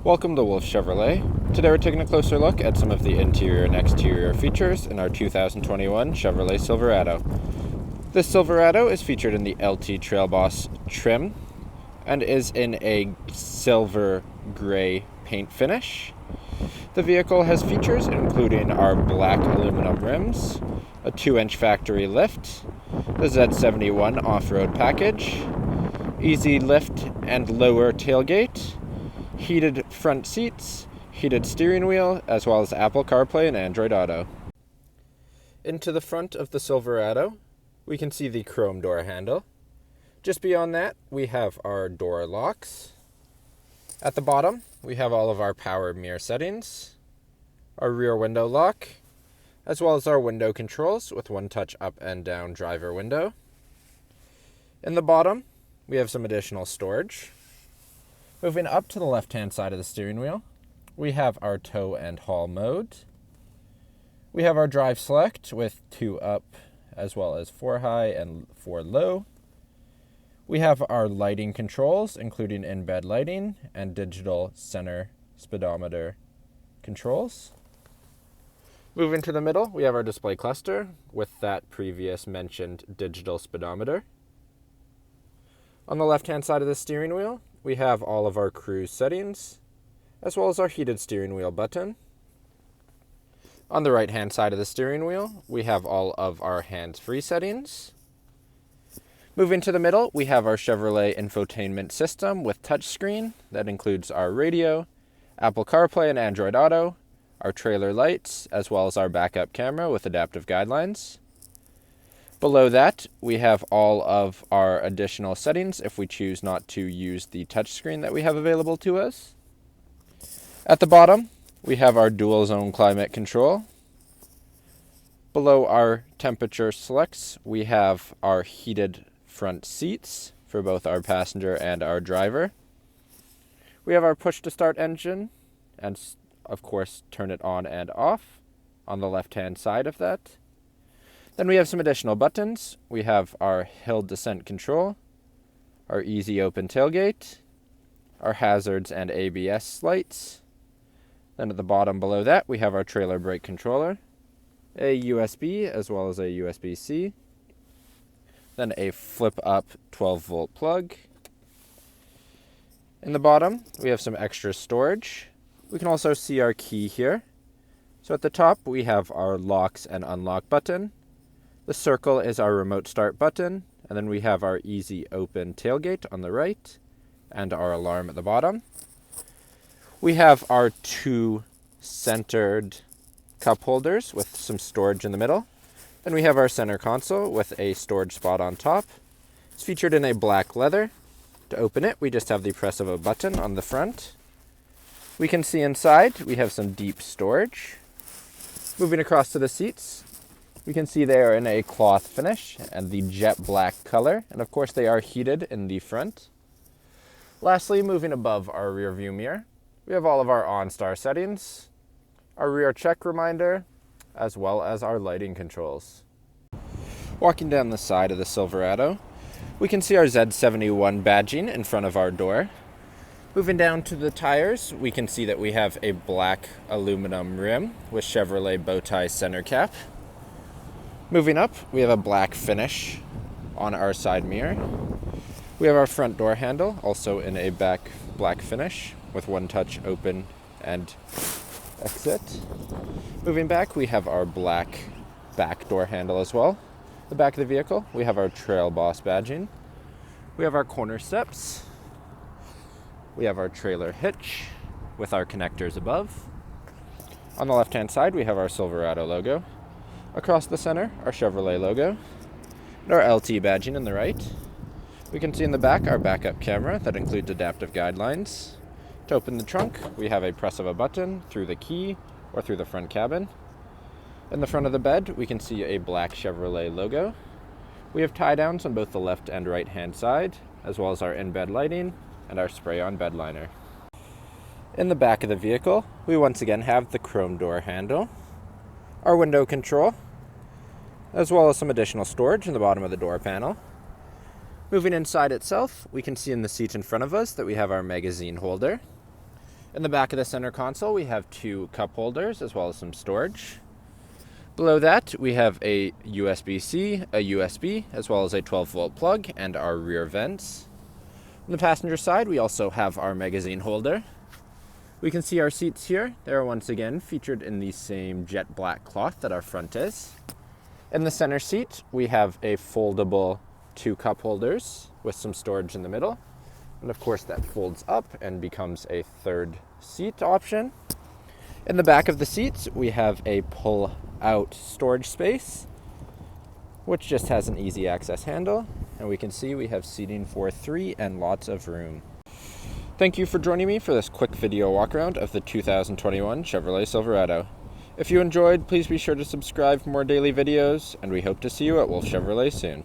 Welcome to Wolfe Chevrolet. Today we're taking a closer look at some of the interior and exterior features in our 2021 Chevrolet Silverado. This Silverado is featured in the LT Trail Boss trim and is in a silver gray paint finish. The vehicle has features including our black aluminum rims, a 2-inch factory lift, the Z71 off-road package, easy lift and lower tailgate, heated front seats, heated steering wheel, as well as Apple CarPlay and Android Auto. Into the front of the Silverado, we can see the chrome door handle. Just beyond that, we have our door locks. At the bottom, we have all of our power mirror settings, our rear window lock, as well as our window controls with one-touch up and down driver window. In the bottom, we have some additional storage. Moving up to the left-hand side of the steering wheel, we have our tow and haul mode. We have our drive select with 2 up as well as 4 high and 4 low. We have our lighting controls, including in-bed lighting and digital center speedometer controls. Moving to the middle, we have our display cluster with that previous mentioned digital speedometer. On the left-hand side of the steering wheel, we have all of our cruise settings, as well as our heated steering wheel button. On the right-hand side of the steering wheel, we have all of our hands-free settings. Moving to the middle, we have our Chevrolet Infotainment System with touchscreen. That includes our radio, Apple CarPlay and Android Auto, our trailer lights, as well as our backup camera with adaptive guidelines. Below that, we have all of our additional settings if we choose not to use the touchscreen that we have available to us. At the bottom, we have our dual zone climate control. Below our temperature selects, we have our heated front seats for both our passenger and our driver. We have our push to start engine and, of course, turn it on and off on the left-hand side of that. Then we have some additional buttons. We have our hill descent control, our easy open tailgate, our hazards and ABS lights. Then at the bottom below that, we have our trailer brake controller, a USB as well as a USB-C, then a flip-up 12-volt plug. In the bottom, we have some extra storage. We can also see our key here. So at the top, we have our locks and unlock button. The circle is our remote start button, and then we have our easy open tailgate on the right, and our alarm at the bottom. We have our 2 centered cup holders with some storage in the middle. Then we have our center console with a storage spot on top. It's featured in a black leather. To open it, we just have the press of a button on the front. We can see inside, we have some deep storage. Moving across to the seats, we can see they are in a cloth finish and the jet black color, and of course they are heated in the front. Lastly, moving above our rear view mirror, we have all of our OnStar settings, our rear check reminder, as well as our lighting controls. Walking down the side of the Silverado, we can see our Z71 badging in front of our door. Moving down to the tires, we can see that we have a black aluminum rim with Chevrolet bow tie center cap. Moving up, we have a black finish on our side mirror. We have our front door handle, also in a black finish with one-touch open and exit. Moving back, we have our black back door handle as well. The back of the vehicle, we have our Trail Boss badging. We have our corner steps. We have our trailer hitch with our connectors above. On the left-hand side, we have our Silverado logo. Across the center, our Chevrolet logo, and our LT badging in the right. We can see in the back our backup camera that includes adaptive guidelines. To open the trunk, we have a press of a button through the key or through the front cabin. In the front of the bed, we can see a black Chevrolet logo. We have tie-downs on both the left and right-hand side, as well as our in-bed lighting and our spray-on bed liner. In the back of the vehicle, we once again have the chrome door handle, our window control, as well as some additional storage in the bottom of the door panel. Moving inside itself, we can see in the seat in front of us that we have our magazine holder. In the back of the center console, we have 2 cup holders as well as some storage. Below that, we have a USB-C, a USB, as well as a 12-volt plug and our rear vents. On the passenger side, we also have our magazine holder. We can see our seats here. They're once again featured in the same jet black cloth that our front is. In the center seat, we have a foldable 2 cup holders with some storage in the middle. And of course that folds up and becomes a 3rd seat option. In the back of the seats, we have a pull-out storage space, which just has an easy access handle. And we can see we have seating for 3 and lots of room. Thank you for joining me for this quick video walk around of the 2021 Chevrolet Silverado. If you enjoyed, please be sure to subscribe for more daily videos, and we hope to see you at Wolfe Chevrolet soon.